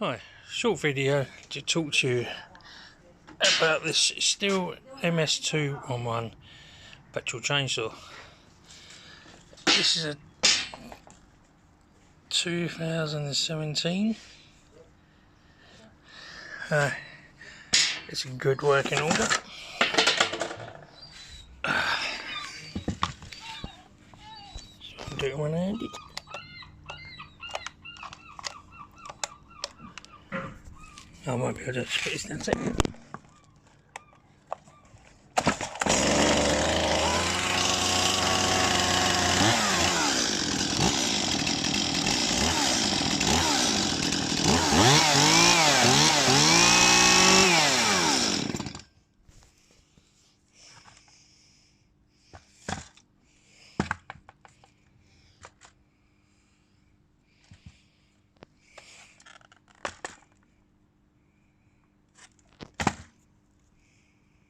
Hi, short video to talk to you about this Stihl MS211 petrol chainsaw. This is a 2017. It's in good working order. Do it one-handed. I might be able to split this. That's it.